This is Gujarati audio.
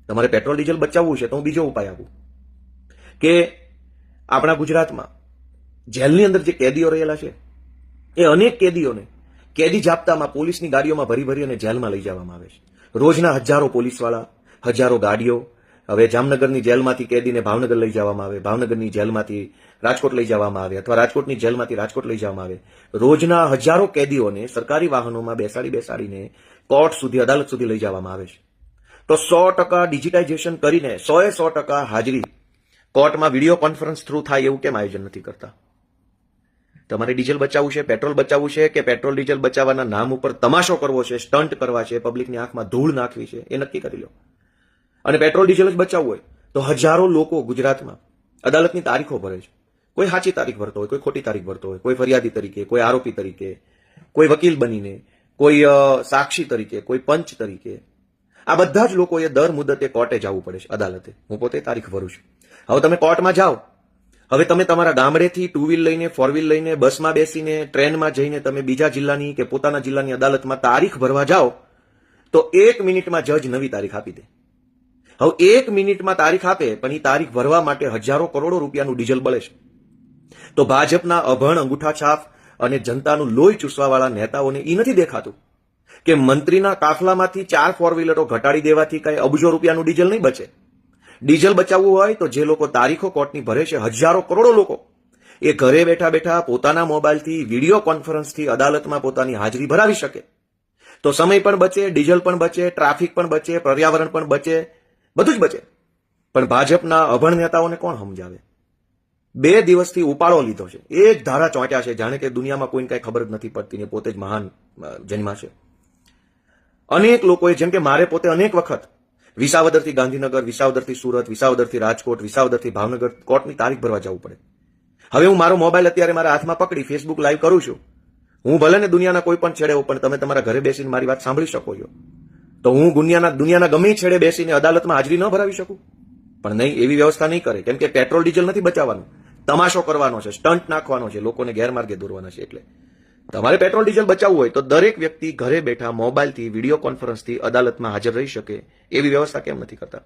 તમારે પેટ્રોલ ડીઝલ બચાવવું છે તો હું બીજો ઉપાય આપું કે આપણા ગુજરાતમાં જેલની અંદર જે કેદીઓ રહેલા છે એ અનેક કેદીઓને કેદી જાપ્તામાં પોલીસની ગાડીઓમાં ભરી ભરી અને જેલમાં લઈ જવામાં આવે છે. રોજના હજારો પોલીસવાળા, હજારો ગાડીઓ. હવે જામનગરની જેલમાંથી કેદીને ભાવનગર લઈ જવામાં આવે, ભાવનગરની જેલમાંથી રાજકોટ લઈ જવામાં આવે, અથવા રાજકોટની જેલમાંથી રાજકોટ લઈ જવામાં આવે. રોજના હજારો કેદીઓને સરકારી વાહનોમાં બેસાડીને કોર્ટ સુધી, અદાલત સુધી લઈ જવામાં આવે છે. તો 100% ડિજિટાઇઝેશન કરીને 100% હાજરી કોર્ટમાં વિડીયો કોન્ફરન્સ થ્રુ થાય એવું કેમ આયોજન નથી કરતા? તમારે ડીઝલ બચાવવું છે, પેટ્રોલ બચાવવું છે, કે પેટ્રોલ ડીઝલ બચાવવાના નામ ઉપર તમાશો કરવો છે, સ્ટન્ટ કરવા છે, પબ્લિકની આંખમાં ધૂળ નાખવી છે, એ નક્કી કરી લો. અને પેટ્રોલ ડીઝલ જ બચાવવું હોય તો હજારો લોકો ગુજરાતમાં અદાલતની તારીખો ભરે છે. કોઈ સાચી તારીખ ભરતો હોય, કોઈ ખોટી તારીખ ભરતો હોય, કોઈ ફરિયાદી તરીકે, કોઈ આરોપી તરીકે, કોઈ વકીલ બનીને, કોઈ સાક્ષી તરીકે, કોઈ પંચ તરીકે. આ બધા જ લોકોએ દર મુદતે કોર્ટે જવું પડે છે, અદાલતે. હું પોતે તારીખ ભરું છું. હવે તમે કોર્ટમાં જાઓ, હવે તમે તમારા ગામડેથી 2 વ્હીલ લઈને, 4 વ્હીલ લઈને, બસમાં બેસીને, ટ્રેનમાં જઈને તમે બીજા જિલ્લાની કે પોતાના જિલ્લાની અદાલતમાં તારીખ ભરવા જાઓ તો 1 મિનિટમાં જજ નવી તારીખ આપી દે. હવે 1 મિનિટમાં તારીખ આપે, પણ એ તારીખ ભરવા માટે હજારો કરોડો રૂપિયાનું ડીઝલ બળે છે. તો ભાજપના અભણ અંગૂઠા છાપ અને જનતાનું લોહી ચૂસવાવાળા નેતાઓને એ નથી દેખાતું કે મંત્રીના કાફલામાંથી 4 4 વ્હીલરો ઘટાડી દેવાથી કઈ અબજો રૂપિયાનું ડીઝલ નહીં બચે. ડીઝલ બચાવવું હોય તો જે લોકો તારીખો કોર્ટની ભરે છે, હજારો કરોડો લોકો, એ ઘરે બેઠા બેઠા પોતાના મોબાઈલથી વિડીયો કોન્ફરન્સથી અદાલતમાં પોતાની હાજરી ભરાવી શકે. તો સમય પણ બચે, ડીઝલ પણ બચે, ટ્રાફિક પણ બચે, પર્યાવરણ પણ બચે, બધું જ બચે. પણ ભાજપના અભણ નેતાઓને કોણ સમજાવે? 2 દિવસથી ઉપાડો લીધો છે, એ જ ધારા ચોંટ્યા છે, જાણે કે દુનિયામાં કોઈને કઈ ખબર જ નથી પડતી ને પોતે જ મહાન જન્મા છે. અનેક લોકોએ, જેમ કે મારે પોતે અનેક વખત વિસાવદરથી ગાંધીનગર, વિસાવદરથી સુરત, વિસાવદરથી રાજકોટ, વિસાવદરથી ભાવનગર કોર્ટની તારીખ ભરવા જવું પડે. હવે હું મારો મોબાઈલ અત્યારે મારા હાથમાં પકડી ફેસબુક લાઈવ કરું છું. હું ભલે ને દુનિયાના કોઈ પણ છેડે હોઉં, પણ તમે તમારા ઘરે બેસીને મારી વાત સાંભળી શકો છો. તો હું દુનિયાના ગમે છેડે બેસીને અદાલતમાં હાજરી ન ભરાવી શકું? પણ નહીં, એવી વ્યવસ્થા નહીં કરે. કેમ કે પેટ્રોલ ડીઝલ નથી બચાવવાનું, તમાશો કરવાનો છે, સ્ટન્ટ નાખવાનો છે, લોકોને ગેરમાર્ગે દોરવાના છે. એટલે તમારે પેટ્રોલ ડીઝલ બચાવવું હોય તો દરેક વ્યક્તિ ઘરે બેઠા મોબાઈલથી, વિડીયો કોન્ફરન્સથી અદાલતમાં હાજર રહી શકે એવી વ્યવસ્થા કેમ નથી કરતા?